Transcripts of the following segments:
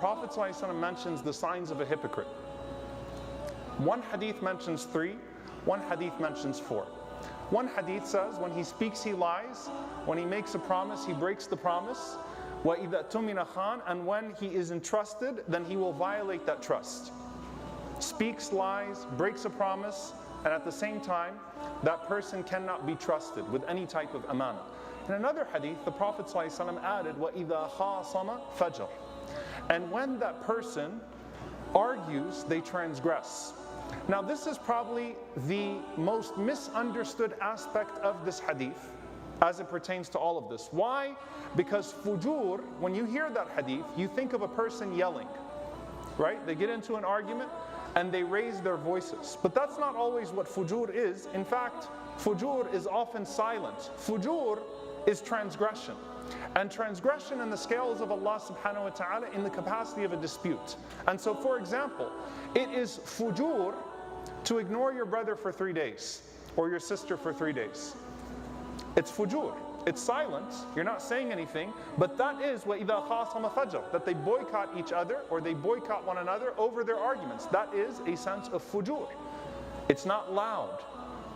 Prophet ﷺ mentions the signs of a hypocrite. One hadith mentions 3, one hadith mentions 4. One hadith says when he speaks he lies, when he makes a promise he breaks the promise, وَإِذَا تُمِنَ خَانَ, and when he is entrusted then he will violate that trust. Speaks lies, breaks a promise, and at the same time that person cannot be trusted with any type of amana. In another hadith the Prophet ﷺ added وَإِذَا خَاصَمَ فَجَرَ, and when that person argues they transgress. Now this is probably the most misunderstood aspect of this hadith as it pertains to all of this. Why? Because fujur, when you hear that hadith, you think of a person yelling, right? They get into an argument and they raise their voices. But that's not always what fujur is. In fact, fujur is often silent. Fujur is transgression. And transgression in the scales of Allah subhanahu wa ta'ala in the capacity of a dispute. And so for example, it is fujur to ignore your brother for 3 days or your sister for 3 days. It's fujur. It's silent, you're not saying anything, but that is وَإِذَا خَاصَمَ فَجَرَ, that they boycott each other or they boycott one another over their arguments. That is a sense of fujur. It's not loud,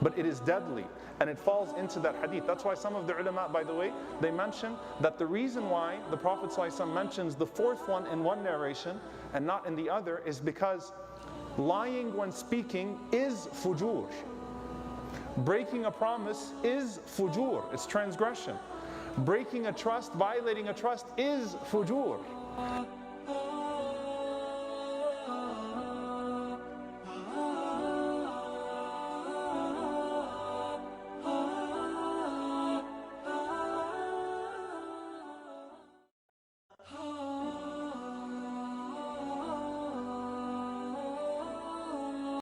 but it is deadly, and it falls into that hadith. That's why some of the ulama, by the way, they mention that the reason why the Prophet ﷺ mentions the 4th one in one narration and not in the other is because lying when speaking is fujur. Breaking a promise is fujur, it's transgression. Breaking a trust, violating a trust is fujur.